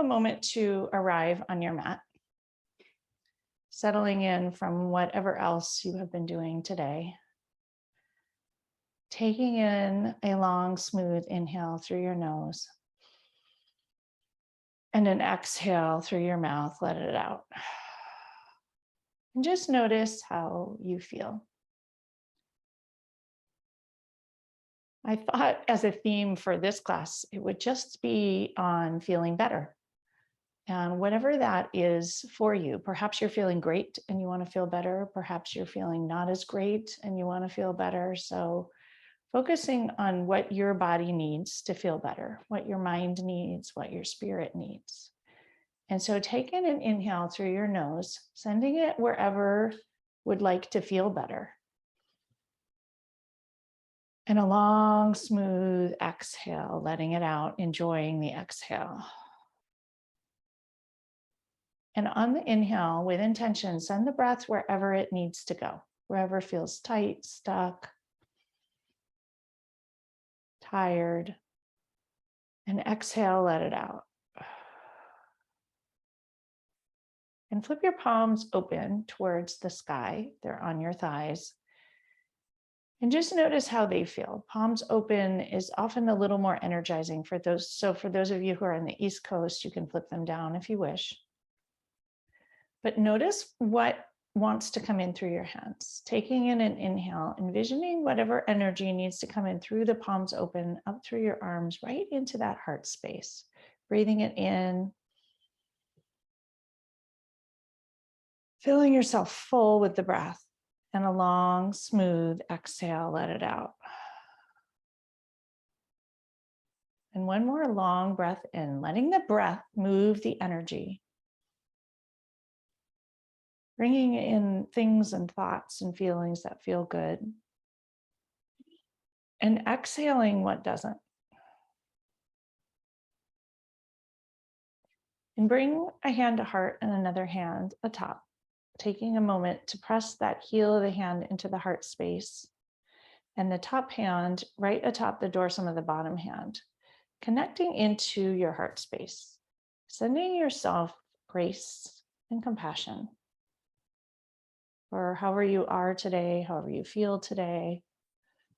moment to arrive on your mat, settling in from whatever else you have been doing today. Taking in a long, smooth inhale through your nose and an exhale through your mouth, let it out. And just notice how you feel. I thought as a theme for this class, it would just be on feeling better. And whatever that is for you, perhaps you're feeling great and you want to feel better. Perhaps you're feeling not as great and you want to feel better. So focusing on what your body needs to feel better, what your mind needs, what your spirit needs. And so take in an inhale through your nose, sending it wherever would like to feel better. And a long, smooth exhale, letting it out, enjoying the exhale. And on the inhale, with intention, send the breath wherever it needs to go, wherever feels tight, stuck, tired. And exhale, let it out. And flip your palms open towards the sky. They're on your thighs. And just notice how they feel. Palms open is often a little more energizing for those. So for those of you who are on the East Coast, you can flip them down if you wish. But notice what wants to come in through your hands. Taking in an inhale, envisioning whatever energy needs to come in through the palms open, up through your arms, right into that heart space. Breathing it in. Filling yourself full with the breath. And a long, smooth exhale, let it out. And one more long breath in, letting the breath move the energy. Bringing in things and thoughts and feelings that feel good. And exhaling what doesn't. And bring a hand to heart and another hand atop. Taking a moment to press that heel of the hand into the heart space and the top hand right atop the dorsum of the bottom hand, connecting into your heart space, sending yourself grace and compassion for however you are today, however you feel today,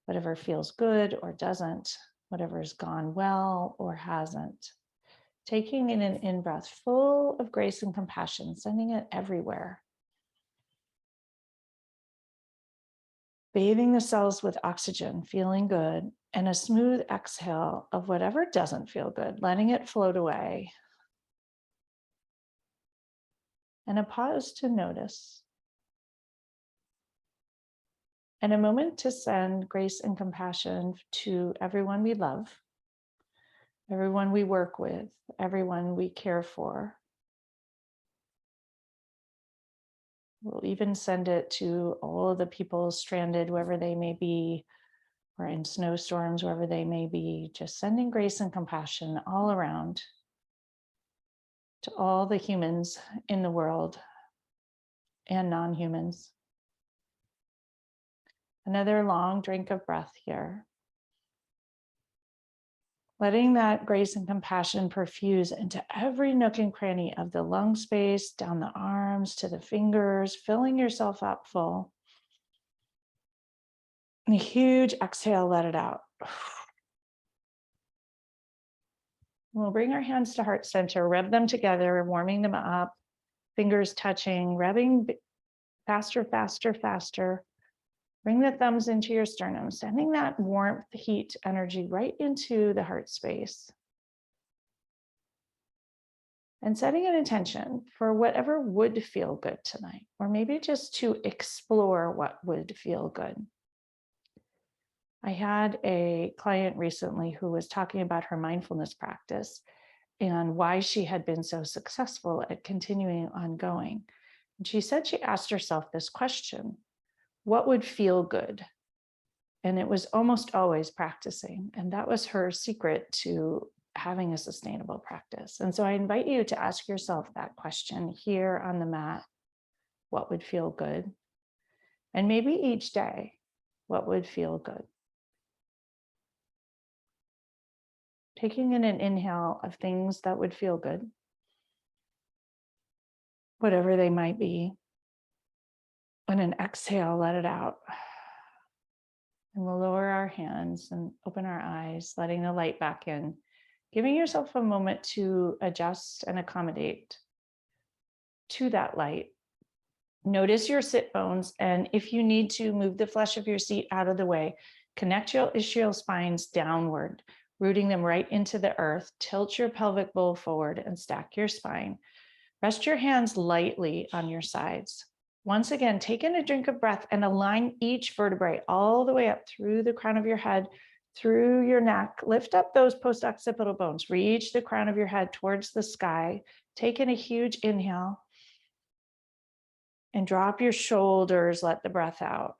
whatever feels good or doesn't, whatever has gone well or hasn't. Taking in an in-breath full of grace and compassion, sending it everywhere. Bathing the cells with oxygen, feeling good, and a smooth exhale of whatever doesn't feel good, letting it float away. And a pause to notice. And a moment to send grace and compassion to everyone we love, everyone we work with, everyone we care for. We'll even send it to all of the people stranded wherever they may be, or in snowstorms, wherever they may be, just sending grace and compassion all around to all the humans in the world and non-humans. Another long drink of breath here. Letting that grace and compassion perfuse into every nook and cranny of the lung space, down the arms to the fingers, filling yourself up full. And a huge exhale, let it out. We'll bring our hands to heart center, rub them together, warming them up, fingers touching, rubbing faster, faster, faster. Bring the thumbs into your sternum, sending that warmth, heat, energy right into the heart space. And setting an intention for whatever would feel good tonight, or maybe just to explore what would feel good. I had a client recently who was talking about her mindfulness practice and why she had been so successful at continuing ongoing. And she said she asked herself this question: what would feel good? And it was almost always practicing. And that was her secret to having a sustainable practice. And so I invite you to ask yourself that question here on the mat: what would feel good? And maybe each day, what would feel good? Taking in an inhale of things that would feel good, whatever they might be. And an exhale, let it out. And we'll lower our hands and open our eyes, letting the light back in, giving yourself a moment to adjust and accommodate to that light. Notice your sit bones, and if you need to, move the flesh of your seat out of the way. Connect your ischial spines downward, rooting them right into the earth. Tilt your pelvic bowl forward and stack your spine. Rest your hands lightly on your sides. Once again, take in a drink of breath and align each vertebrae all the way up through the crown of your head, through your neck. Lift up those post-occipital bones. Reach the crown of your head towards the sky. Take in a huge inhale. And drop your shoulders, let the breath out.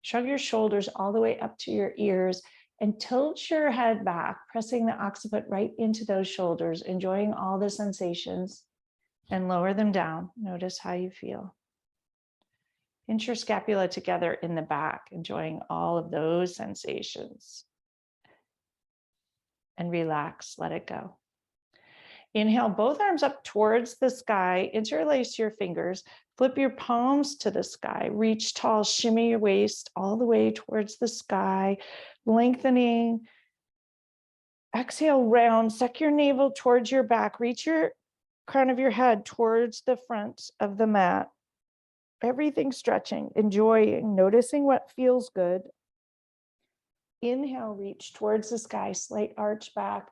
Shrug your shoulders all the way up to your ears and tilt your head back, pressing the occiput right into those shoulders, enjoying all the sensations, and lower them down. Notice how you feel. Pinch your scapula together in the back, enjoying all of those sensations. And relax, let it go. Inhale, both arms up towards the sky, interlace your fingers, flip your palms to the sky, reach tall, shimmy your waist all the way towards the sky, lengthening. Exhale, round, suck your navel towards your back, reach your crown of your head towards the front of the mat. Everything stretching, enjoying, noticing what feels good. Inhale, reach towards the sky, slight arch back.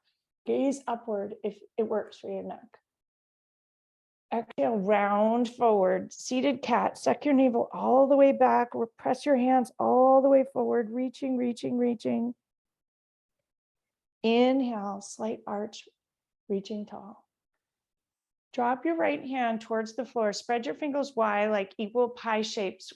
Gaze upward if it works for your neck. Exhale, round forward, seated cat. Suck your navel all the way back. Press your hands all the way forward, reaching, reaching, reaching. Inhale, slight arch, reaching tall. Drop your right hand towards the floor. Spread your fingers wide like equal pie shapes.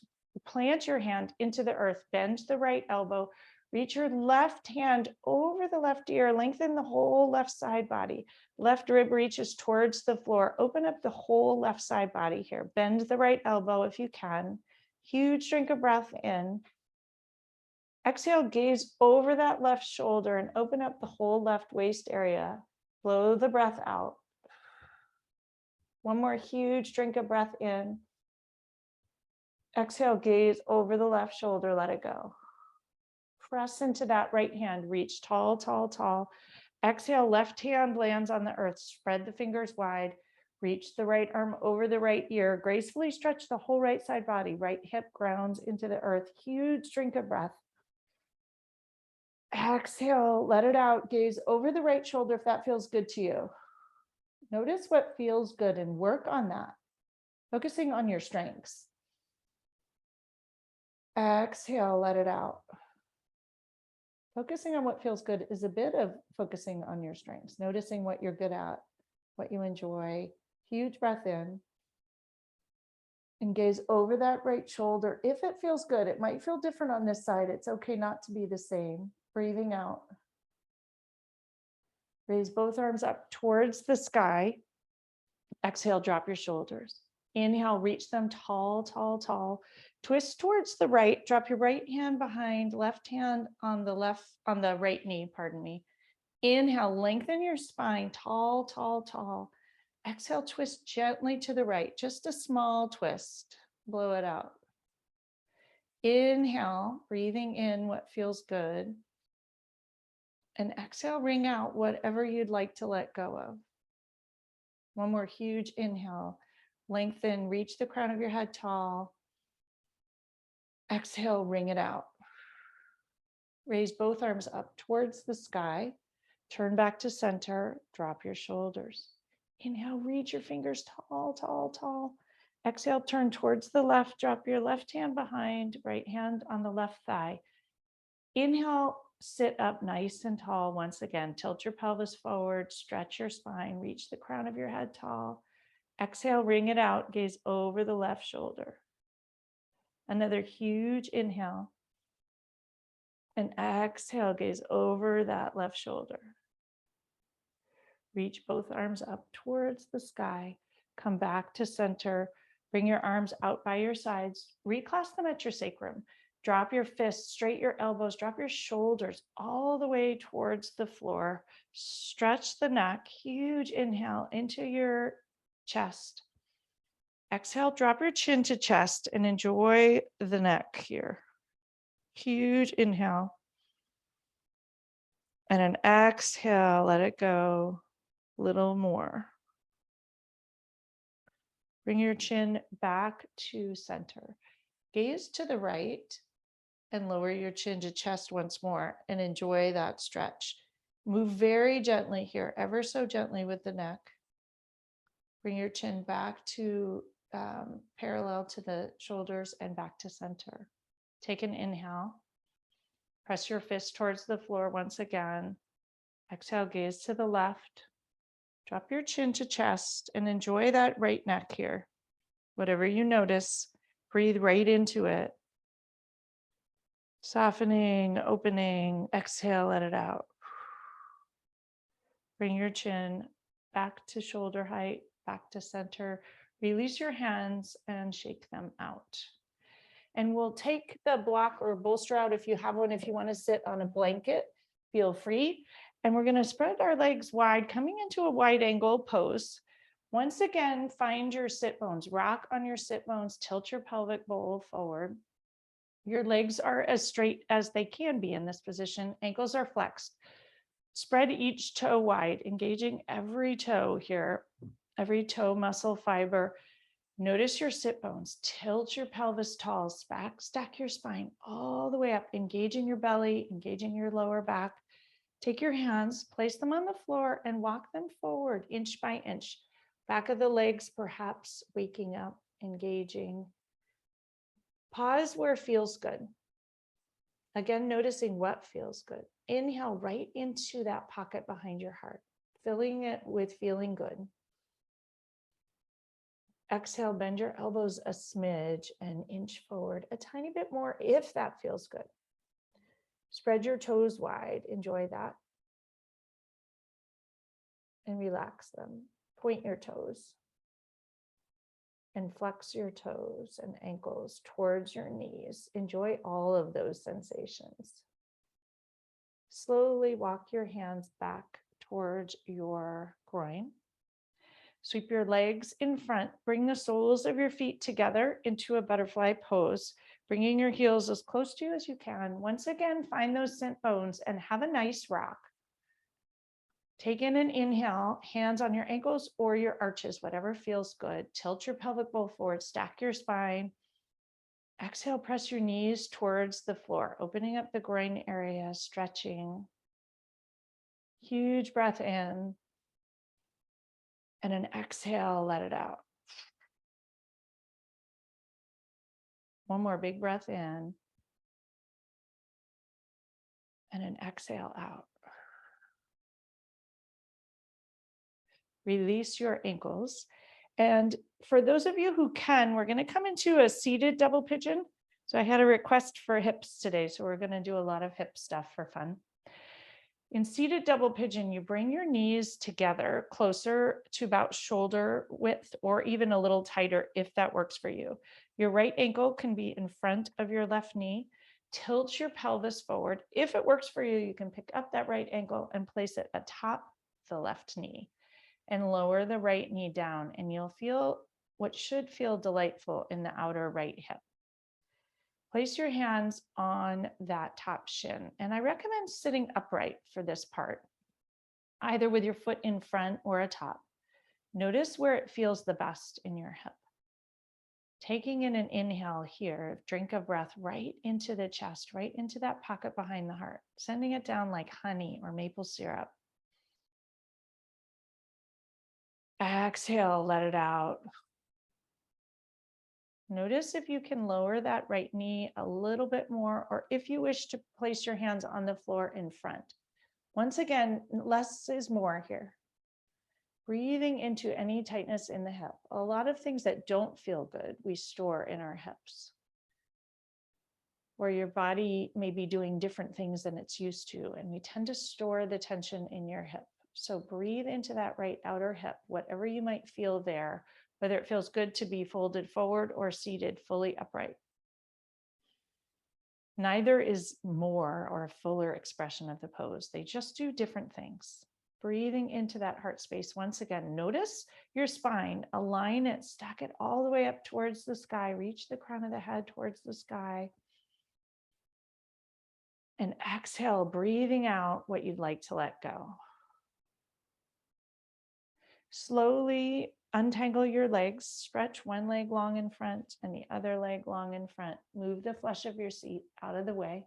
Plant your hand into the earth. Bend the right elbow. Reach your left hand over the left ear, lengthen the whole left side body. Left rib reaches towards the floor. Open up the whole left side body here. Bend the right elbow if you can. Huge drink of breath in. Exhale, gaze over that left shoulder and open up the whole left waist area. Blow the breath out. One more huge drink of breath in. Exhale, gaze over the left shoulder, let it go. Press into that right hand, reach tall, tall, tall. Exhale, left hand lands on the earth. Spread the fingers wide. Reach the right arm over the right ear. Gracefully stretch the whole right side body. Right hip grounds into the earth. Huge drink of breath. Exhale, let it out. Gaze over the right shoulder if that feels good to you. Notice what feels good and work on that, focusing on your strengths. Exhale, let it out. Focusing on what feels good is a bit of focusing on your strengths, noticing what you're good at, what you enjoy. Huge breath in. And gaze over that right shoulder. If it feels good, it might feel different on this side. It's okay not to be the same. Breathing out. Raise both arms up towards the sky. Exhale, drop your shoulders. Inhale, reach them tall, tall, tall. Twist towards the right. Drop your right hand behind, left hand on the right knee, pardon me. Inhale, lengthen your spine, tall, tall, tall. Exhale, twist gently to the right, just a small twist. Blow it out. Inhale, breathing in what feels good. And exhale, ring out whatever you'd like to let go of. One more huge inhale. Lengthen, reach the crown of your head tall. Exhale, ring it out. Raise both arms up towards the sky. Turn back to center. Drop your shoulders. Inhale, reach your fingers tall, tall, tall. Exhale, turn towards the left. Drop your left hand behind, right hand on the left thigh. Inhale, sit up nice and tall once again. Tilt your pelvis forward, stretch your spine, reach the crown of your head tall. Exhale, ring it out, gaze over the left shoulder. Another huge inhale. And exhale, gaze over that left shoulder. Reach both arms up towards the sky. Come back to center. Bring your arms out by your sides. Reclasp them at your sacrum. Drop your fists, straight your elbows, drop your shoulders all the way towards the floor. Stretch the neck, huge inhale into your chest. Exhale, drop your chin to chest and enjoy the neck here. Huge inhale. And an exhale, let it go. A little more. Bring your chin back to center. Gaze to the right and lower your chin to chest once more and enjoy that stretch. Move very gently here, ever so gently with the neck. Bring your chin back to parallel to the shoulders and back to center. Take an inhale. Press your fist towards the floor once again. Exhale, gaze to the left. Drop your chin to chest and enjoy that right neck here. Whatever you notice, breathe right into it. Softening, opening, exhale, let it out. Bring your chin back to shoulder height, back to center. Release your hands and shake them out. And we'll take the block or bolster out if you have one. If you want to sit on a blanket, feel free. And we're going to spread our legs wide, coming into a wide angle pose. Once again, find your sit bones. Rock on your sit bones, tilt your pelvic bowl forward. Your legs are as straight as they can be in this position. Ankles are flexed. Spread each toe wide, engaging every toe here, every toe muscle fiber. Notice your sit bones. Tilt your pelvis tall, stack your spine all the way up, engaging your belly, engaging your lower back. Take your hands, place them on the floor, and walk them forward inch by inch. Back of the legs, perhaps waking up, engaging. Pause where it feels good. Again, noticing what feels good. Inhale right into that pocket behind your heart, filling it with feeling good. Exhale, bend your elbows a smidge and inch forward a tiny bit more if that feels good. Spread your toes wide. Enjoy that. And relax them. Point your toes. And flex your toes and ankles towards your knees. Enjoy all of those sensations. Slowly walk your hands back towards your groin. Sweep your legs in front. Bring the soles of your feet together into a butterfly pose, bringing your heels as close to you as you can. Once again, find those sit bones and have a nice rock. Take in an inhale, hands on your ankles or your arches, whatever feels good. Tilt your pelvic bowl forward, stack your spine. Exhale, press your knees towards the floor, opening up the groin area, stretching. Huge breath in. And an exhale, let it out. One more big breath in. And an exhale out. Release your ankles. And for those of you who can, we're going to come into a seated double pigeon. So I had a request for hips today, so we're going to do a lot of hip stuff for fun. In seated double pigeon, you bring your knees together closer to about shoulder width or even a little tighter if that works for you. Your right ankle can be in front of your left knee. Tilt your pelvis forward. If it works for you, you can pick up that right ankle and place it atop the left knee and lower the right knee down, and you'll feel what should feel delightful in the outer right hip. Place your hands on that top shin, and I recommend sitting upright for this part, either with your foot in front or atop. Notice where it feels the best in your hip. Taking in an inhale here, drink a breath right into the chest, right into that pocket behind the heart, sending it down like honey or maple syrup. Exhale, let it out. Notice if you can lower that right knee a little bit more, or if you wish to place your hands on the floor in front. Once again, less is more here. Breathing into any tightness in the hip. A lot of things that don't feel good, we store in our hips, where your body may be doing different things than it's used to, and we tend to store the tension in your hip. So breathe into that right outer hip, whatever you might feel there, whether it feels good to be folded forward or seated fully upright. Neither is more or a fuller expression of the pose. They just do different things. Breathing into that heart space. Once again, notice your spine, align it, stack it all the way up towards the sky, reach the crown of the head towards the sky. And exhale, breathing out what you'd like to let go. Slowly untangle your legs, stretch one leg long in front and the other leg long in front. Move the flesh of your seat out of the way.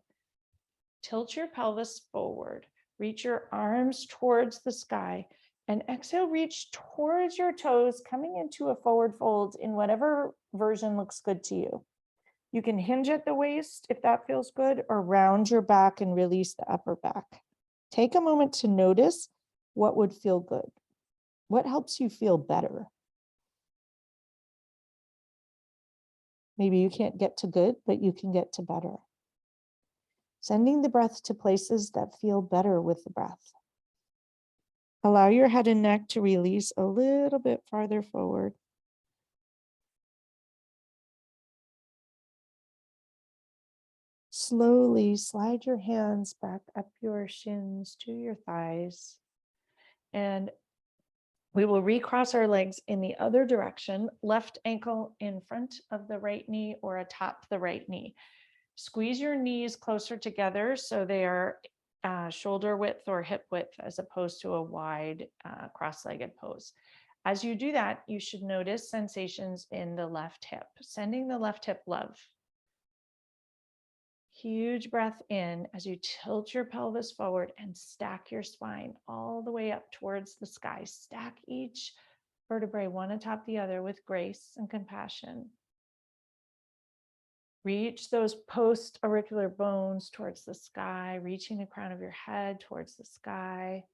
Tilt your pelvis forward. Reach your arms towards the sky and exhale, reach towards your toes, coming into a forward fold in whatever version looks good to you. You can hinge at the waist if that feels good, or round your back and release the upper back. Take a moment to notice what would feel good. What helps you feel better? Maybe you can't get to good, but you can get to better. Sending the breath to places that feel better with the breath. Allow your head and neck to release a little bit farther forward. Slowly slide your hands back up your shins to your thighs. And we will recross our legs in the other direction, left ankle in front of the right knee or atop the right knee. Squeeze your knees closer together so they are shoulder width or hip width as opposed to a wide cross-legged pose. As you do that, you should notice sensations in the left hip, sending the left hip love. Huge breath in as you tilt your pelvis forward and stack your spine all the way up towards the sky. Stack each vertebrae one atop the other with grace and compassion. Reach those post-auricular bones towards the sky, reaching the crown of your head towards the sky.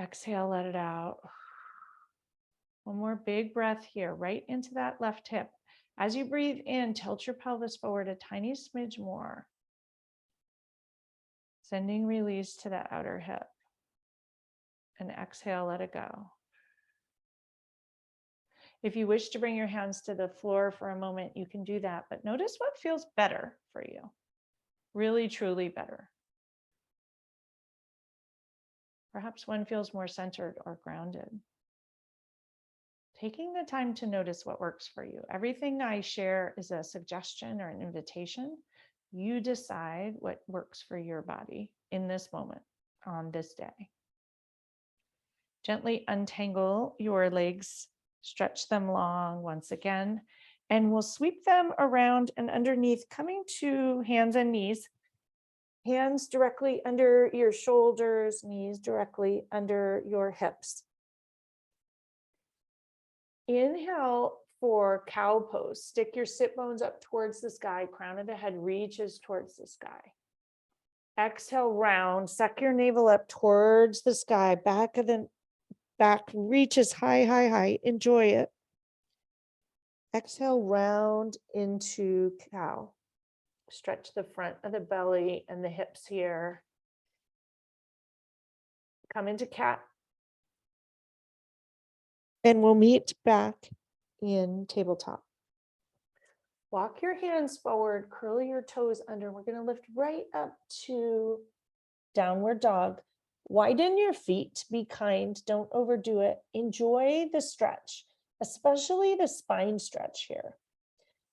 Exhale, let it out. One more big breath here, right into that left hip. As you breathe in, tilt your pelvis forward a tiny smidge more. Sending release to the outer hip. And exhale, let it go. If you wish to bring your hands to the floor for a moment, you can do that, but notice what feels better for you. Really, truly better. Perhaps one feels more centered or grounded. Taking the time to notice what works for you. Everything I share is a suggestion or an invitation. You decide what works for your body in this moment, on this day. Gently untangle your legs, stretch them long once again, and we'll sweep them around and underneath, coming to hands and knees. Hands directly under your shoulders, knees directly under your hips. Inhale for cow pose. Stick your sit bones up towards the sky. Crown of the head reaches towards the sky. Exhale, round. Suck your navel up towards the sky. Back of the back reaches high, high, high. Enjoy it. Exhale, round into cow. Stretch the front of the belly and the hips here. Come into cat. And we'll meet back in tabletop. Walk your hands forward, curl your toes under. We're going to lift right up to downward dog. Widen your feet, be kind, don't overdo it. Enjoy the stretch, especially the spine stretch here.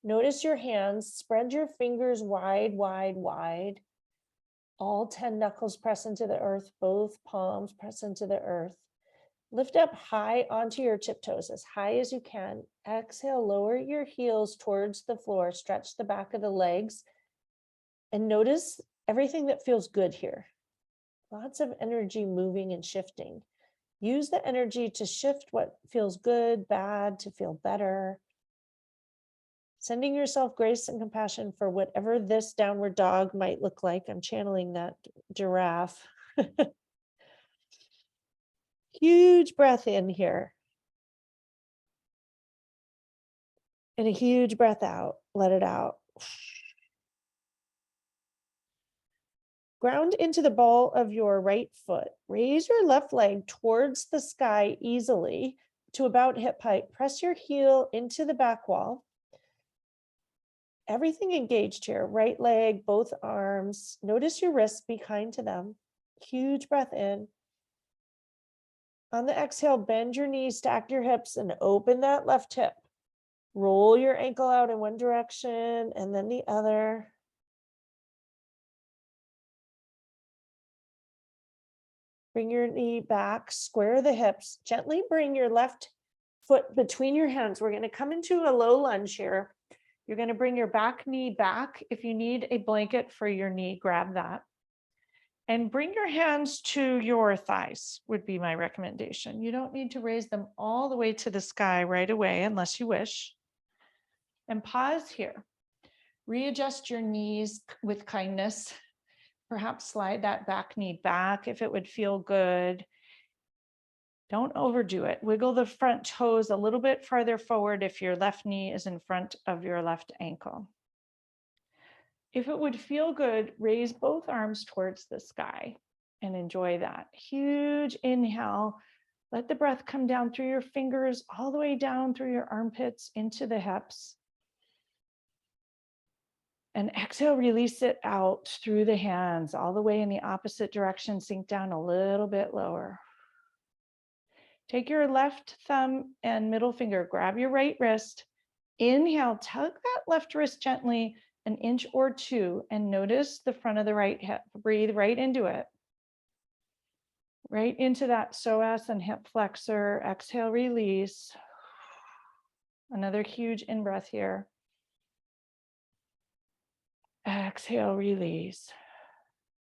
Notice your hands, spread your fingers wide, wide, wide. All 10 knuckles press into the earth, both palms press into the earth. Lift up high onto your tiptoes, as high as you can. Exhale, lower your heels towards the floor, stretch the back of the legs, and notice everything that feels good here. Lots of energy moving and shifting. Use the energy to shift what feels good, bad, to feel better. Sending yourself grace and compassion for whatever this downward dog might look like. I'm channeling that giraffe. Huge breath in here. And a huge breath out. Let it out. Ground into the ball of your right foot. Raise your left leg towards the sky easily to about hip height. Press your heel into the back wall. Everything engaged here. Right leg, both arms. Notice your wrists, be kind to them. Huge breath in. On the exhale, bend your knees, stack your hips, and open that left hip. Roll your ankle out in one direction and then the other. Bring your knee back, square the hips. Gently bring your left foot between your hands. We're going to come into a low lunge here. You're going to bring your back knee back. If you need a blanket for your knee, grab that. And bring your hands to your thighs would be my recommendation. You don't need to raise them all the way to the sky right away unless you wish. And pause here. Readjust your knees with kindness. Perhaps slide that back knee back if it would feel good. Don't overdo it. Wiggle the front toes a little bit farther forward if your left knee is in front of your left ankle. If it would feel good, raise both arms towards the sky and enjoy that. Huge inhale. Let the breath come down through your fingers, all the way down through your armpits into the hips. And exhale, release it out through the hands, all the way in the opposite direction. Sink down a little bit lower. Take your left thumb and middle finger, grab your right wrist. Inhale, tug that left wrist gently an inch or two and notice the front of the right hip. Breathe right into it. Right into that psoas and hip flexor. Exhale, release. Another huge in-breath here. Exhale, release.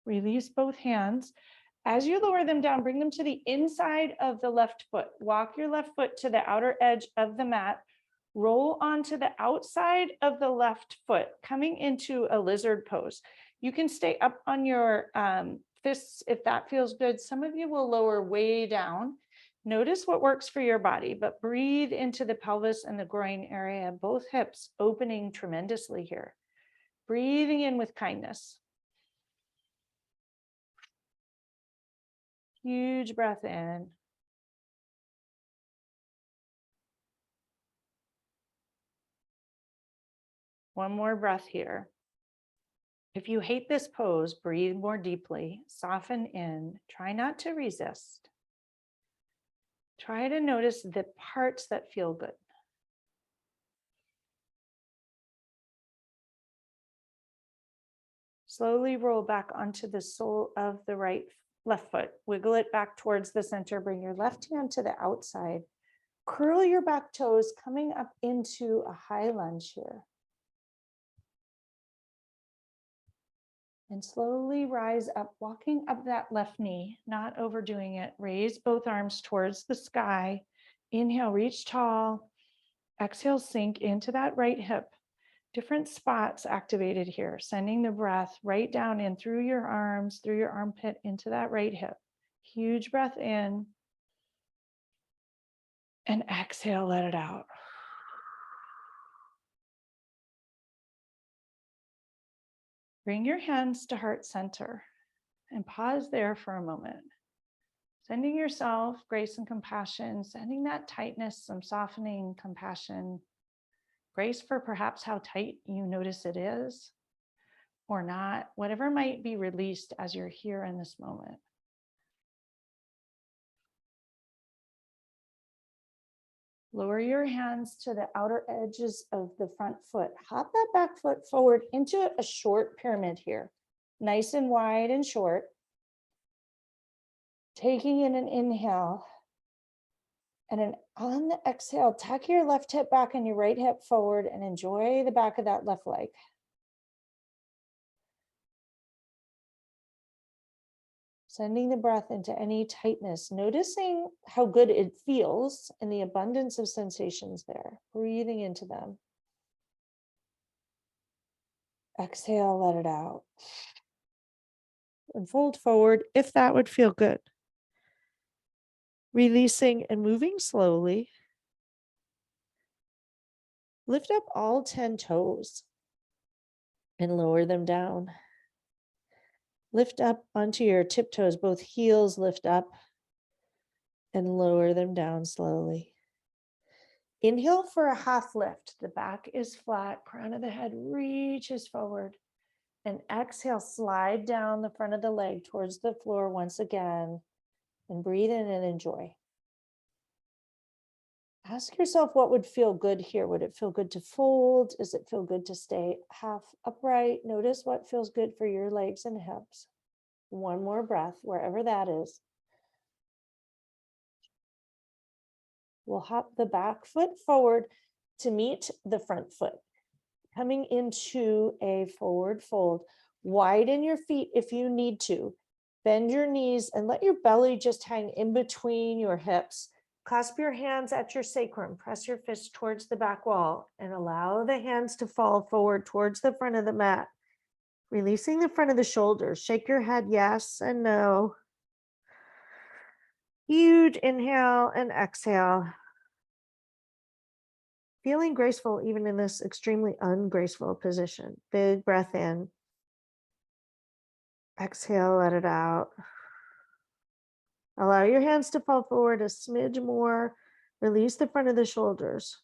Release both hands. As you lower them down, bring them to the inside of the left foot. Walk your left foot to the outer edge of the mat. Roll onto the outside of the left foot, coming into a lizard pose. You can stay up on your fists if that feels good. Some of you will lower way down. Notice what works for your body, but breathe into the pelvis and the groin area, both hips opening tremendously here. Breathing in with kindness. Huge breath in. One more breath here. If you hate this pose, breathe more deeply, soften in, try not to resist. Try to notice the parts that feel good. Slowly roll back onto the sole of the left foot. Wiggle it back towards the center. Bring your left hand to the outside. Curl your back toes, coming up into a high lunge here. And slowly rise up, walking up that left knee, not overdoing it. Raise both arms towards the sky. Inhale, reach tall. Exhale, sink into that right hip. Different spots activated here, sending the breath right down in through your arms, through your armpit, into that right hip. Huge breath in. And exhale, let it out. Bring your hands to heart center and pause there for a moment. Sending yourself grace and compassion, sending that tightness, some softening, compassion, grace for perhaps how tight you notice it is or not, whatever might be released as you're here in this moment. Lower your hands to the outer edges of the front foot. Hop that back foot forward into a short pyramid here. Nice and wide and short. Taking in an inhale. And on the exhale, tuck your left hip back and your right hip forward and enjoy the back of that left leg. Sending the breath into any tightness, noticing how good it feels and the abundance of sensations there, breathing into them. Exhale, let it out. And fold forward if that would feel good. Releasing and moving slowly. Lift up all 10 toes and lower them down. Lift up onto your tiptoes, both heels lift up and lower them down slowly. Inhale for a half lift. The back is flat, crown of the head reaches forward. And exhale, slide down the front of the leg towards the floor once again, and breathe in and enjoy. Ask yourself what would feel good here. Would it feel good to fold? Does it feel good to stay half upright? Notice what feels good for your legs and hips. One more breath, wherever that is. We'll hop the back foot forward to meet the front foot. Coming into a forward fold. Widen your feet if you need to. Bend your knees and let your belly just hang in between your hips. Clasp your hands at your sacrum. Press your fists towards the back wall and allow the hands to fall forward towards the front of the mat. Releasing the front of the shoulders. Shake your head yes and no. Huge inhale and exhale. Feeling graceful even in this extremely ungraceful position. Big breath in. Exhale, let it out. Allow your hands to fall forward a smidge more. Release the front of the shoulders.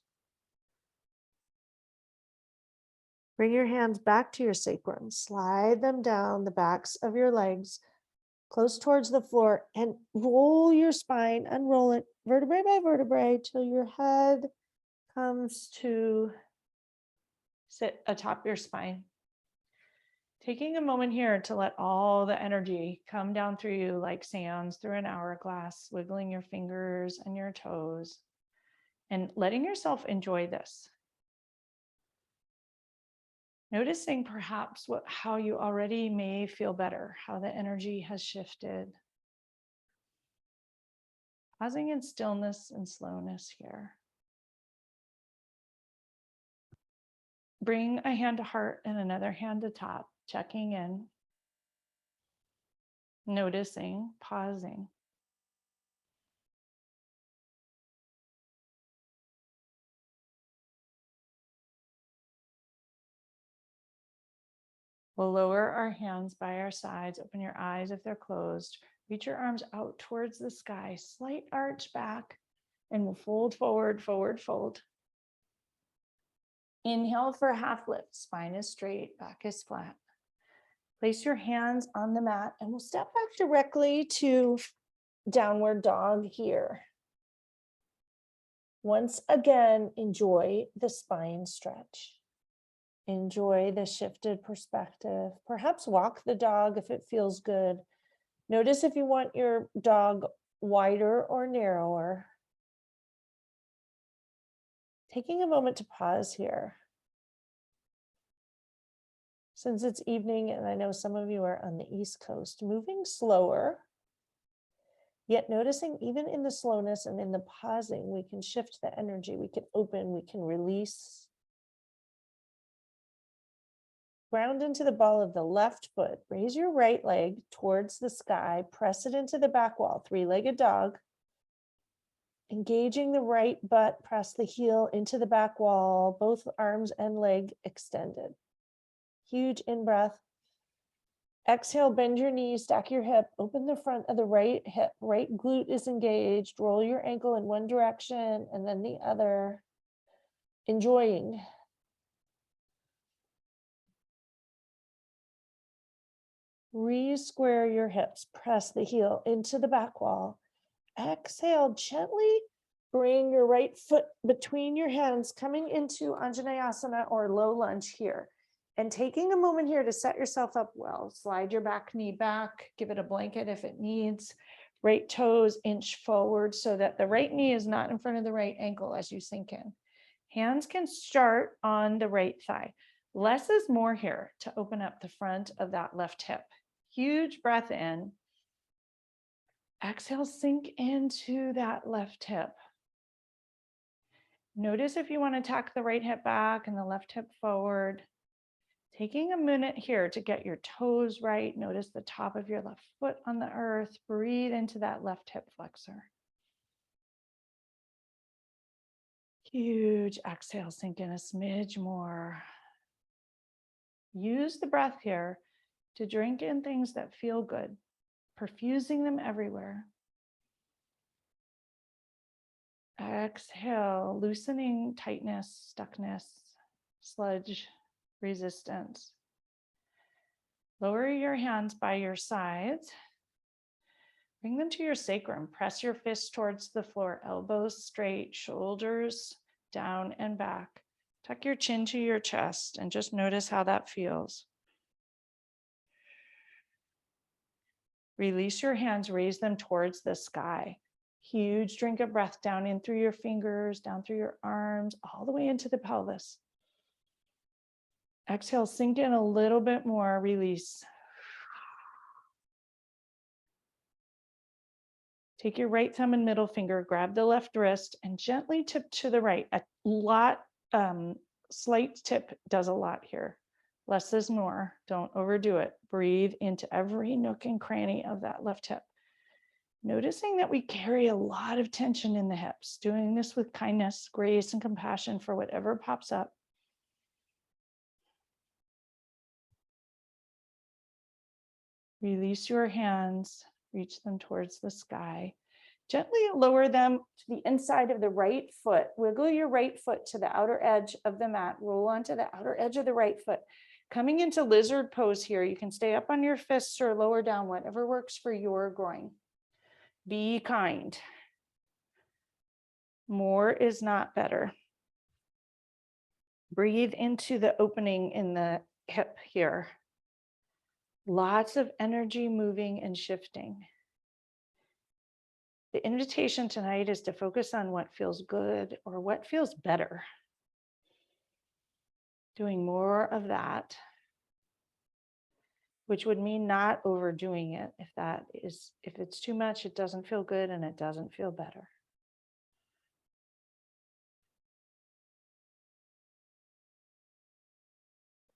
Bring your hands back to your sacrum. Slide them down the backs of your legs, close towards the floor, and roll your spine. Unroll it vertebrae by vertebrae till your head comes to sit atop your spine. Taking a moment here to let all the energy come down through you like sands through an hourglass, wiggling your fingers and your toes, and letting yourself enjoy this. Noticing perhaps how you already may feel better, how the energy has shifted. Pausing in stillness and slowness here. Bring a hand to heart and another hand to top, checking in. Noticing, pausing. We'll lower our hands by our sides, open your eyes if they're closed, reach your arms out towards the sky, slight arch back, and we'll fold forward, forward fold. Inhale for half lift, spine is straight, back is flat. Place your hands on the mat and we'll step back directly to downward dog here. Once again, enjoy the spine stretch. Enjoy the shifted perspective. Perhaps walk the dog if it feels good. Notice if you want your dog wider or narrower. Taking a moment to pause here. Since it's evening and I know some of you are on the East Coast, moving slower, yet noticing even in the slowness and in the pausing, we can shift the energy, we can open, we can release. Ground into the ball of the left foot. Raise your right leg towards the sky. Press it into the back wall, three-legged dog. Engaging the right butt, press the heel into the back wall, both arms and leg extended. Huge in-breath. Exhale, bend your knees, stack your hip, open the front of the right hip. Right glute is engaged. Roll your ankle in one direction and then the other. Enjoying. Re-square your hips. Press the heel into the back wall. Exhale, gently bring your right foot between your hands, coming into Anjaneyasana or low lunge here. And taking a moment here to set yourself up well. Slide your back knee back, give it a blanket if it needs. Right toes inch forward so that the right knee is not in front of the right ankle as you sink in. Hands can start on the right thigh. Less is more here to open up the front of that left hip. Huge breath in. Exhale, sink into that left hip. Notice if you want to tuck the right hip back and the left hip forward. Taking a minute here to get your toes right. Notice the top of your left foot on the earth. Breathe into that left hip flexor. Huge exhale, sink in a smidge more. Use the breath here to drink in things that feel good, perfusing them everywhere. Exhale, loosening tightness, stuckness, sludge, resistance. Lower your hands by your sides. Bring them to your sacrum. Press your fists towards the floor, elbows straight, shoulders down and back. Tuck your chin to your chest and just notice how that feels. Release your hands, raise them towards the sky. Huge drink of breath down in through your fingers, down through your arms, all the way into the pelvis. Exhale, sink in a little bit more, release. Take your right thumb and middle finger, grab the left wrist, and gently tip to the right. Slight tip does a lot here. Less is more. Don't overdo it. Breathe into every nook and cranny of that left hip. Noticing that we carry a lot of tension in the hips, doing this with kindness, grace, and compassion for whatever pops up. Release your hands, reach them towards the sky. Gently lower them to the inside of the right foot. Wiggle your right foot to the outer edge of the mat. Roll onto the outer edge of the right foot. Coming into lizard pose here, you can stay up on your fists or lower down, whatever works for your groin. Be kind. More is not better. Breathe into the opening in the hip here. Lots of energy moving and shifting. The invitation tonight is to focus on what feels good or what feels better. Doing more of that, which would mean not overdoing it. If it's too much, it doesn't feel good and it doesn't feel better.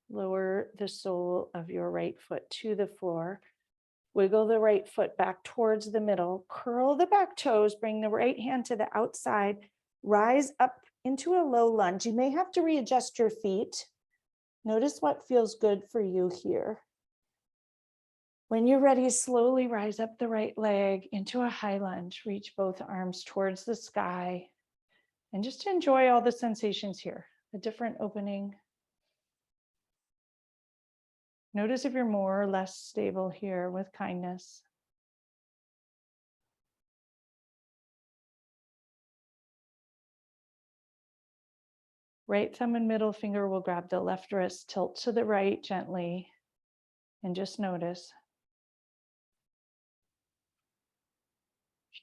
Lower the sole of your right foot to the floor. Wiggle the right foot back towards the middle. Curl the back toes. Bring the right hand to the outside. Rise up into a low lunge. You may have to readjust your feet. Notice what feels good for you here. When you're ready, slowly rise up the right leg into a high lunge. Reach both arms towards the sky. And just enjoy all the sensations here. A different opening. Notice if you're more or less stable here with kindness. Right thumb and middle finger will grab the left wrist, tilt to the right gently, and just notice.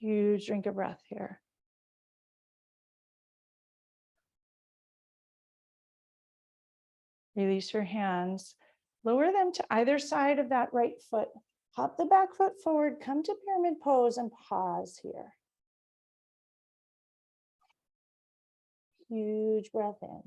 Huge drink of breath here. Release your hands. Lower them to either side of that right foot. Hop the back foot forward, come to pyramid pose and pause here. Huge breath in.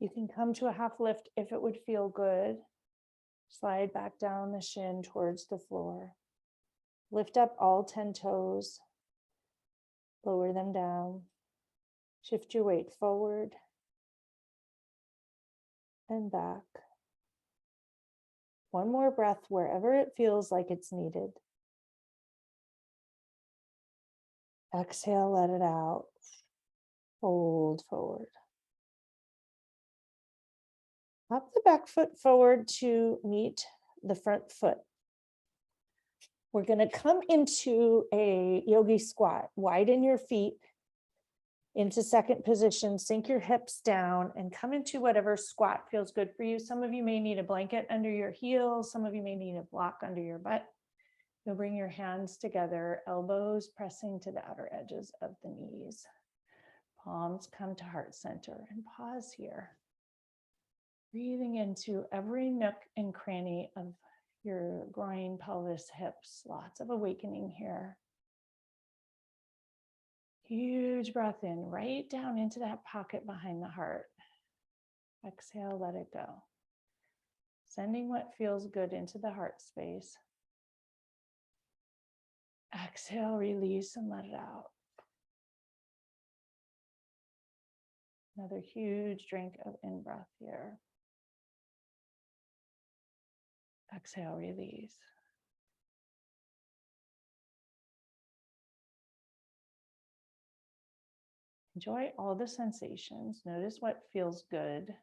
You can come to a half lift if it would feel good. Slide back down the shin towards the floor. Lift up all 10 toes. Lower them down. Shift your weight forward and back. One more breath wherever it feels like it's needed. Exhale, let it out. Fold forward. Hop the back foot forward to meet the front foot. We're going to come into a yogi squat. Widen your feet into second position, sink your hips down and come into whatever squat feels good for you. Some of you may need a blanket under your heels. Some of you may need a block under your butt. You'll bring your hands together, elbows pressing to the outer edges of the knees. Palms come to heart center and pause here. Breathing into every nook and cranny of your groin, pelvis, hips. Lots of awakening here. Huge breath in, right down into that pocket behind the heart. Exhale, let it go. Sending what feels good into the heart space. Exhale, release and let it out. Another huge drink of in-breath here. Exhale, release. Enjoy all the sensations. Notice what feels good.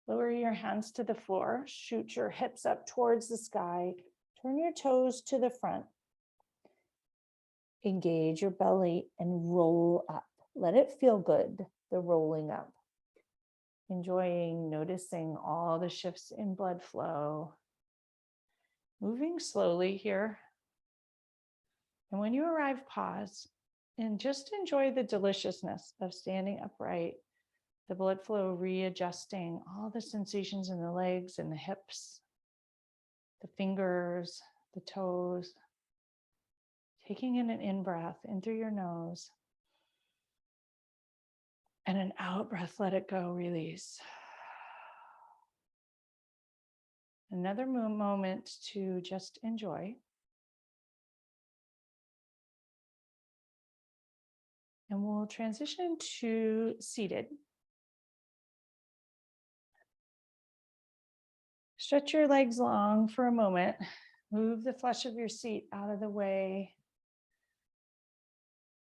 Lower your hands to the floor. Shoot your hips up towards the sky. Turn your toes to the front. Engage your belly and roll up. Let it feel good, the rolling up. Enjoying, noticing all the shifts in blood flow. Moving slowly here. And when you arrive, pause and just enjoy the deliciousness of standing upright, the blood flow readjusting, all the sensations in the legs and the hips, the fingers, the toes. Taking in an in-breath in through your nose and an out breath, let it go, release. Another moment to just enjoy. And we'll transition to seated. Stretch your legs long for a moment. Move the flesh of your seat out of the way.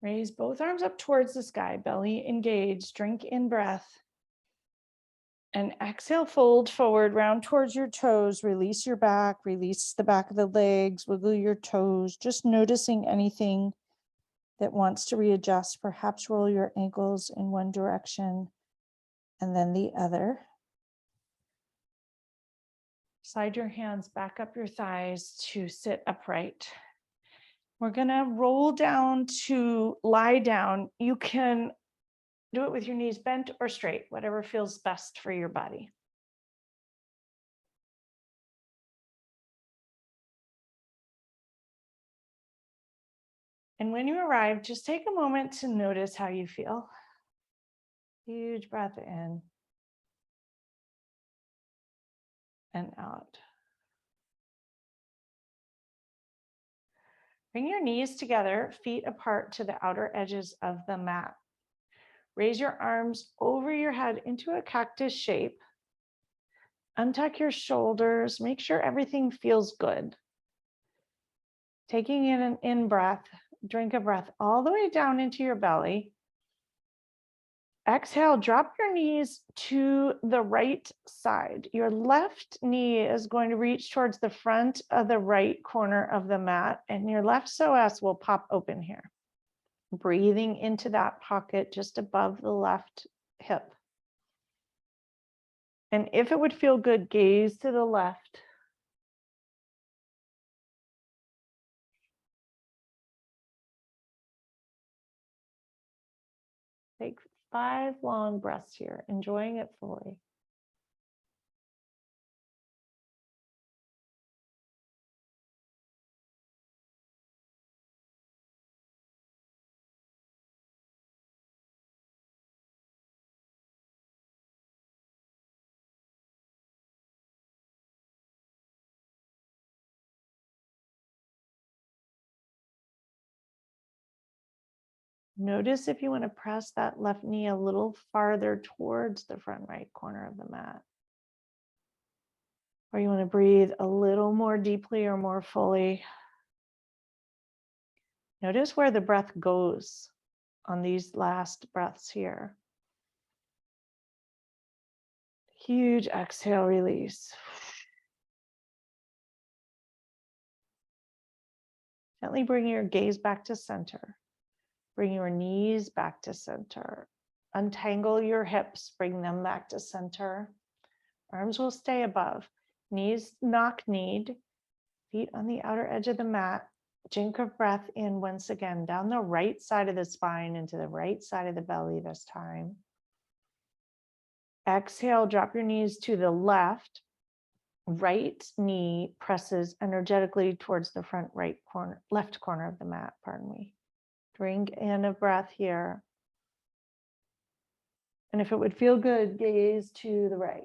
Raise both arms up towards the sky, belly engaged, drink in breath. And exhale, fold forward, round towards your toes, release your back, release the back of the legs, wiggle your toes, just noticing anything that wants to readjust. Perhaps roll your ankles in one direction and then the other. Slide your hands back up your thighs to sit upright. We're gonna roll down to lie down. You can do it with your knees bent or straight, whatever feels best for your body. And when you arrive, just take a moment to notice how you feel. Huge breath in and out. Bring your knees together, feet apart to the outer edges of the mat. Raise your arms over your head into a cactus shape. Untuck your shoulders. Make sure everything feels good. Taking in an in-breath, drink a breath all the way down into your belly. Exhale, drop your knees to the right side. Your left knee is going to reach towards the front of the right corner of the mat, and your left psoas will pop open here. Breathing into that pocket just above the left hip. And if it would feel good, gaze to the left. Take 5 long breaths here, enjoying it fully. Notice if you want to press that left knee a little farther towards the front right corner of the mat. Or you want to breathe a little more deeply or more fully. Notice where the breath goes on these last breaths here. Huge exhale, release. Gently bring your gaze back to center. Bring your knees back to center. Untangle your hips, bring them back to center. Arms will stay above. Knees knock-kneed, feet on the outer edge of the mat. Drink of breath in once again, down the right side of the spine into the right side of the belly this time. Exhale, drop your knees to the left. Right knee presses energetically towards the front right corner, left corner of the mat, pardon me. Drink in a breath here. And if it would feel good, gaze to the right.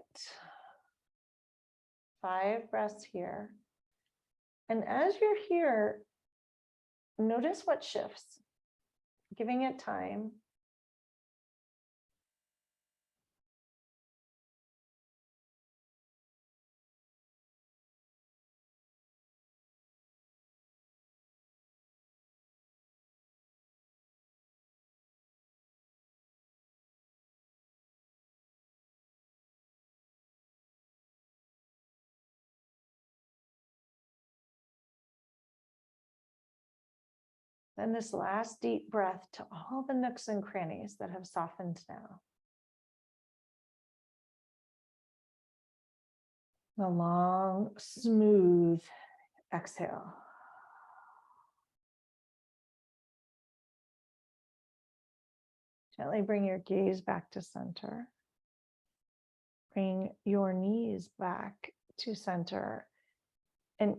5 breaths here. And as you're here, notice what shifts, giving it time. Then this last deep breath to all the nooks and crannies that have softened now. A long, smooth exhale. Gently bring your gaze back to center. Bring your knees back to center and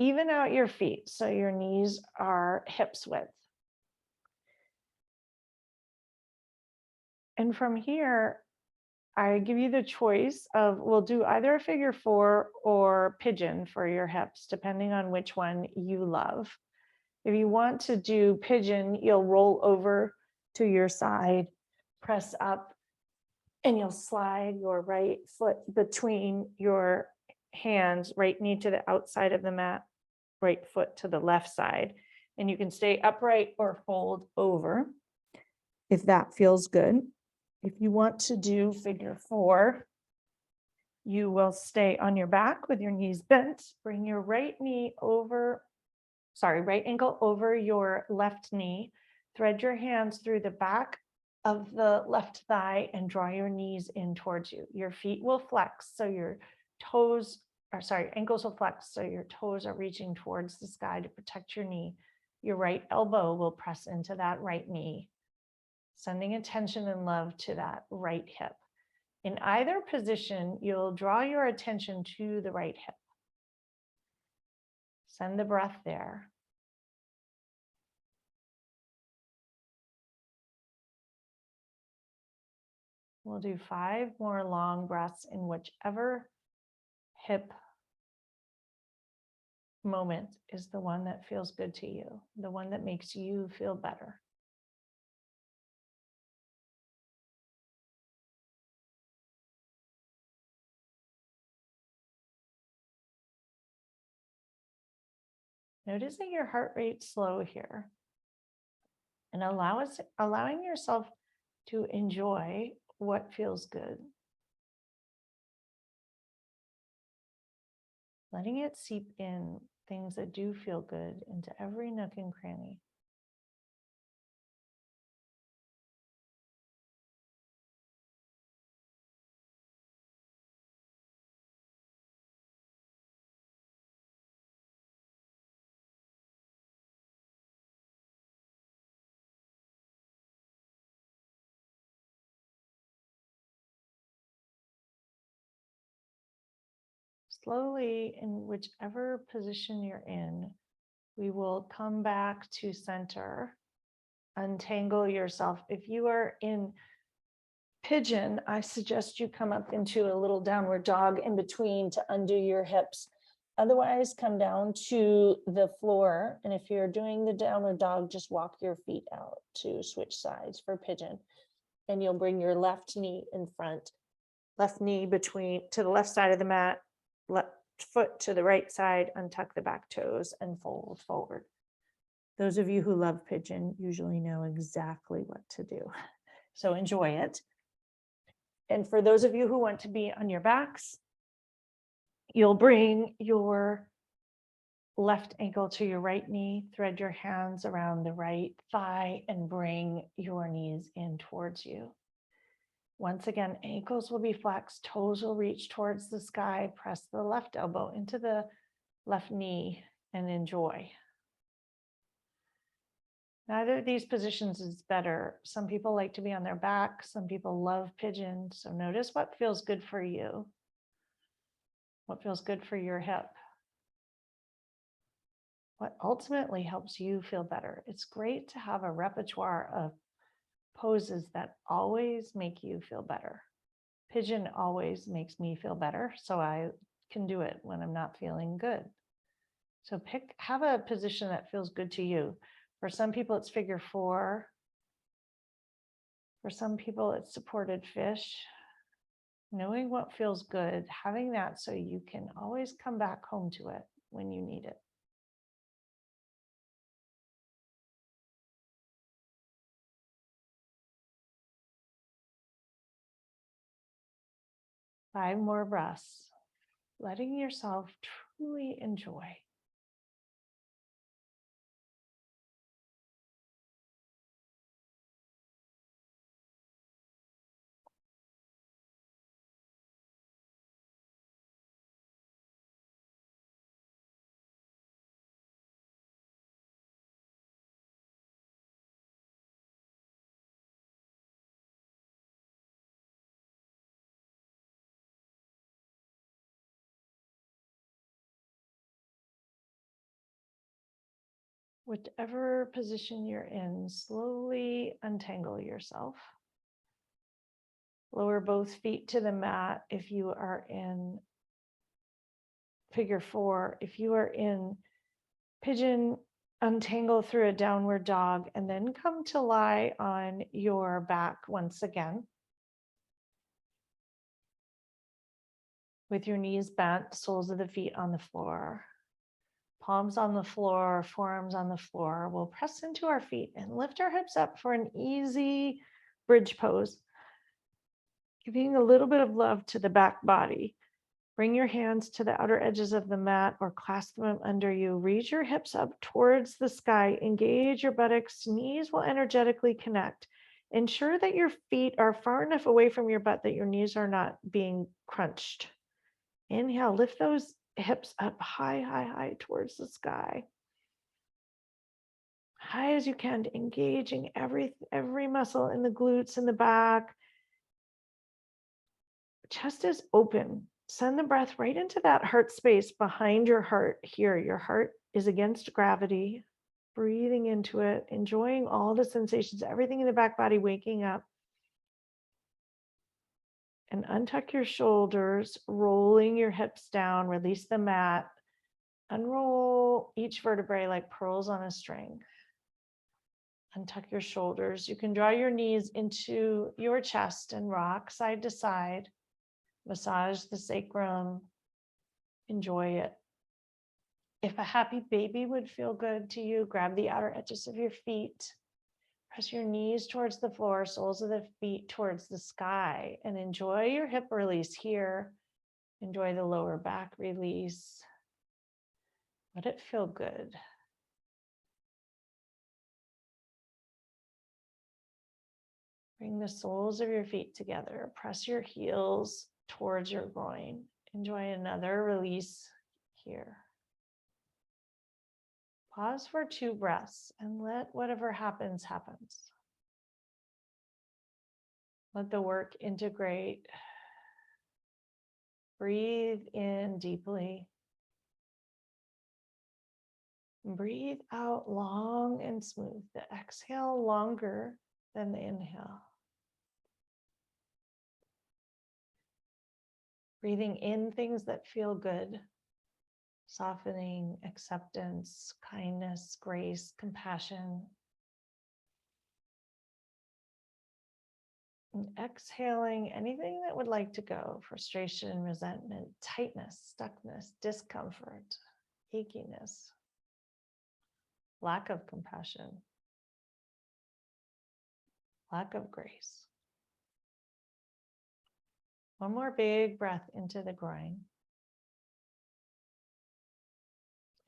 even out your feet so your knees are hips width. And from here, I give you the choice of, we'll do either a figure 4 or pigeon for your hips, depending on which one you love. If you want to do pigeon, you'll roll over to your side, press up, and you'll slide your right foot between your hands, right knee to the outside of the mat, right foot to the left side. And you can stay upright or fold over if that feels good. If you want to do figure 4, you will stay on your back with your knees bent. Bring your right ankle over your left knee. Thread your hands through the back of the left thigh and draw your knees in towards you. Your feet will flex, so your ankles will flex, so your toes are reaching towards the sky to protect your knee. Your right elbow will press into that right knee, sending attention and love to that right hip. In either position, you'll draw your attention to the right hip. Send the breath there. We'll do 5 more long breaths in whichever hip moment is the one that feels good to you, the one that makes you feel better. Noticing your heart rate slow here and allowing yourself to enjoy what feels good. Letting it seep in things that do feel good into every nook and cranny. Slowly, in whichever position you're in, we will come back to center. Untangle yourself. If you are in pigeon, I suggest you come up into a little downward dog in between to undo your hips. Otherwise, come down to the floor. And if you're doing the downward dog, just walk your feet out to switch sides for pigeon. And you'll bring your left knee in front, left knee to the left side of the mat, left foot to the right side, untuck the back toes and fold forward. Those of you who love pigeon usually know exactly what to do. So enjoy it. And for those of you who want to be on your backs, you'll bring your left ankle to your right knee, thread your hands around the right thigh and bring your knees in towards you. Once again, ankles will be flexed, toes will reach towards the sky, press the left elbow into the left knee and enjoy. Neither of these positions is better. Some people like to be on their back. Some people love pigeon. So notice what feels good for you. What feels good for your hip. What ultimately helps you feel better. It's great to have a repertoire of poses that always make you feel better. Pigeon always makes me feel better, so I can do it when I'm not feeling good. So have a position that feels good to you. For some people, it's figure 4. For some people, it's supported fish. Knowing what feels good, having that so you can always come back home to it when you need it. Five more breaths, letting yourself truly enjoy. Whatever position you're in, slowly untangle yourself. Lower both feet to the mat if you are in figure 4. If you are in pigeon, untangle through a downward dog and then come to lie on your back once again. With your knees bent, soles of the feet on the floor. Palms on the floor, forearms on the floor. We'll press into our feet and lift our hips up for an easy bridge pose. Giving a little bit of love to the back body. Bring your hands to the outer edges of the mat or clasp them under you. Reach your hips up towards the sky. Engage your buttocks. Knees will energetically connect. Ensure that your feet are far enough away from your butt that your knees are not being crunched. Inhale, lift those hips up high, high, high towards the sky. High as you can, engaging every muscle in the glutes in the back. Chest is open. Send the breath right into that heart space behind your heart here. Your heart is against gravity. Breathing into it, enjoying all the sensations, everything in the back body waking up. And untuck your shoulders, rolling your hips down, release the mat. Unroll each vertebrae like pearls on a string. Untuck your shoulders. You can draw your knees into your chest and rock side to side. Massage the sacrum. Enjoy it. If a happy baby would feel good to you, grab the outer edges of your feet. Press your knees towards the floor, soles of the feet towards the sky, and enjoy your hip release here. Enjoy the lower back release. Let it feel good. Bring the soles of your feet together. Press your heels towards your groin. Enjoy another release here. Pause for 2 breaths and let whatever happens, happens. Let the work integrate. Breathe in deeply. Breathe out long and smooth. The exhale longer than the inhale. Breathing in things that feel good. Softening, acceptance, kindness, grace, compassion. And exhaling anything that would like to go. Frustration, resentment, tightness, stuckness, discomfort, achiness, lack of compassion, lack of grace. One more big breath into the groin.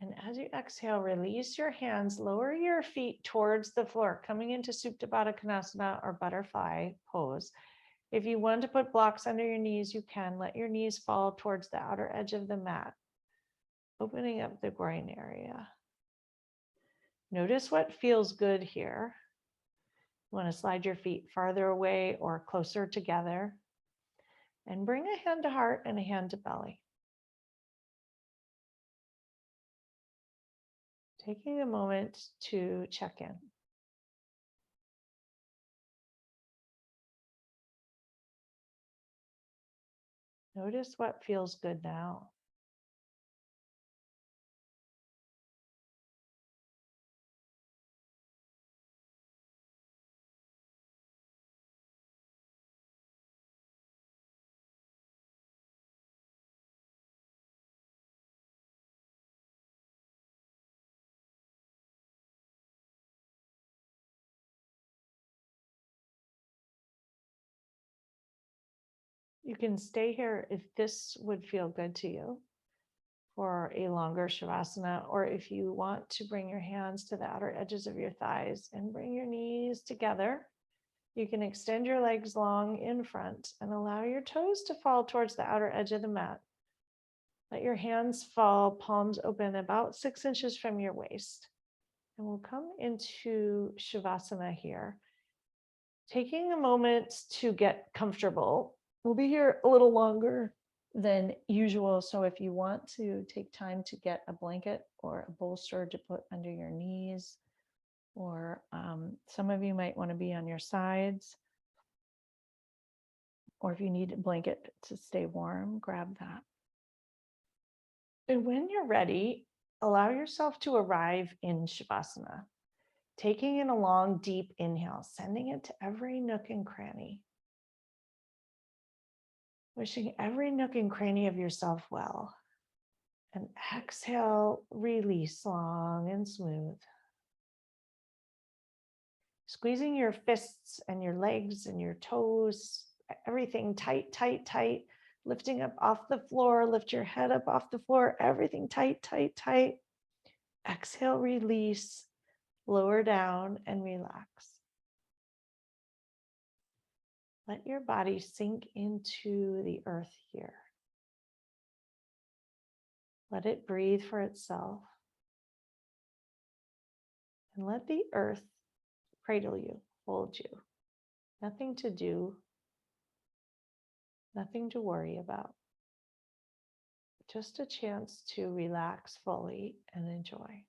And as you exhale, release your hands, lower your feet towards the floor, coming into Supta Baddha Konasana or butterfly pose. If you want to put blocks under your knees, you can. Let your knees fall towards the outer edge of the mat, opening up the groin area. Notice what feels good here. You want to slide your feet farther away or closer together. And bring a hand to heart and a hand to belly. Taking a moment to check in. Notice what feels good now. You can stay here if this would feel good to you for a longer Shavasana, or if you want to bring your hands to the outer edges of your thighs and bring your knees together, you can extend your legs long in front and allow your toes to fall towards the outer edge of the mat. Let your hands fall, palms open about 6 inches from your waist. And we'll come into Shavasana here. Taking a moment to get comfortable. We'll be here a little longer than usual. So if you want to take time to get a blanket or a bolster to put under your knees, or some of you might want to be on your sides, or if you need a blanket to stay warm, grab that. And when you're ready, allow yourself to arrive in Shavasana, taking in a long, deep inhale, sending it to every nook and cranny. Wishing every nook and cranny of yourself well. And exhale, release long and smooth. Squeezing your fists and your legs and your toes, everything tight, tight, tight. Lifting up off the floor, lift your head up off the floor, everything tight, tight, tight. Exhale, release, lower down and relax. Let your body sink into the earth here. Let it breathe for itself. And let the earth cradle you, hold you. Nothing to do, nothing to worry about. Just a chance to relax fully and enjoy.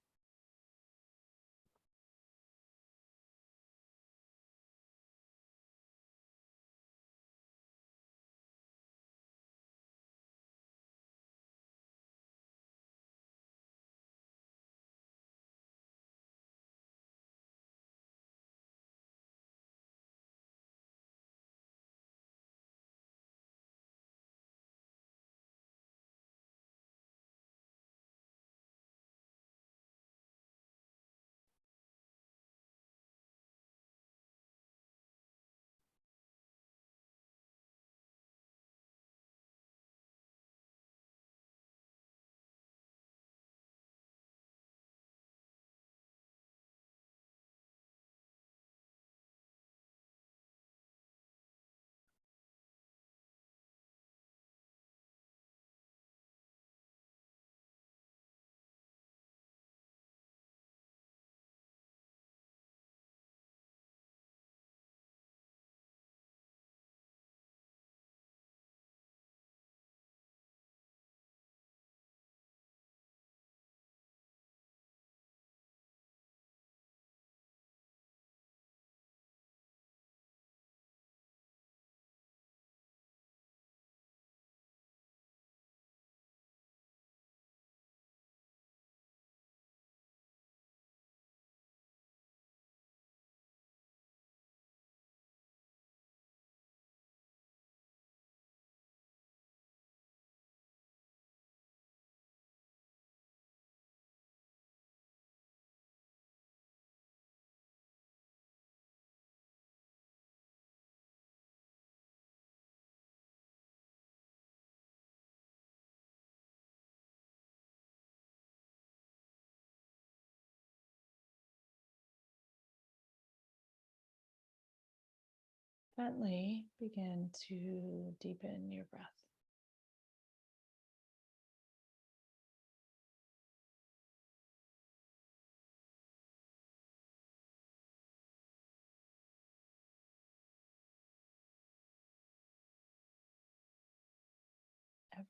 Gently begin to deepen your breath.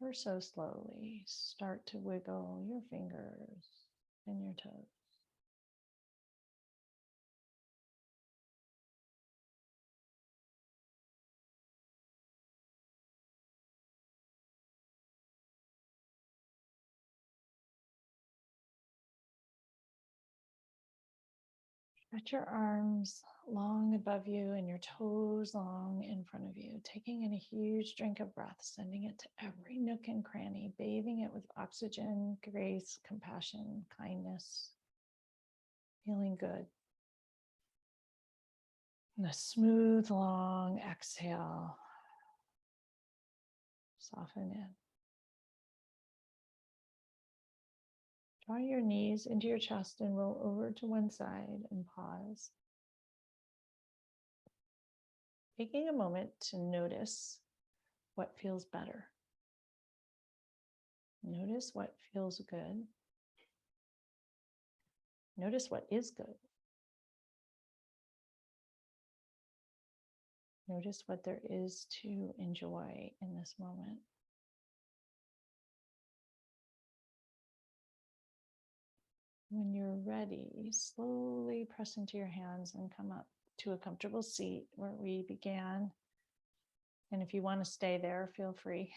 Ever so slowly, start to wiggle your fingers and your toes. Stretch your arms long above you and your toes long in front of you, taking in a huge drink of breath, sending it to every nook and cranny, bathing it with oxygen, grace, compassion, kindness, feeling good. And a smooth, long exhale. Soften in. Draw your knees into your chest and roll over to one side and pause. Taking a moment to notice what feels better. Notice what feels good. Notice what is good. Notice what there is to enjoy in this moment. When you're ready, slowly press into your hands and come up to a comfortable seat where we began. And if you want to stay there, feel free.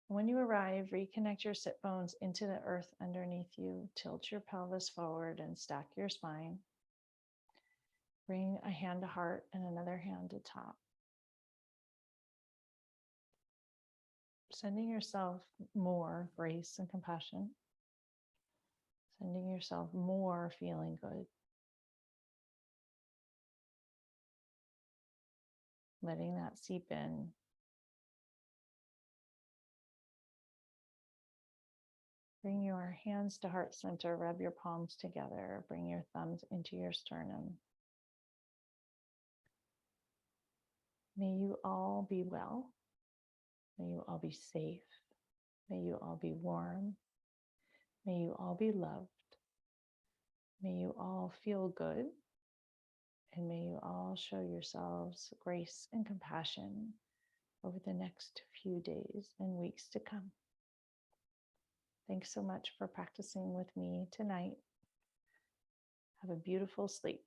When you arrive, reconnect your sit bones into the earth underneath you. Tilt your pelvis forward and stack your spine. Bring a hand to heart and another hand to top. Sending yourself more grace and compassion. Sending yourself more feeling good. Letting that seep in. Bring your hands to heart center, rub your palms together, bring your thumbs into your sternum. May you all be well. May you all be safe. May you all be warm. May you all be loved. May you all feel good. And may you all show yourselves grace and compassion over the next few days and weeks to come. Thanks so much for practicing with me tonight. Have a beautiful sleep.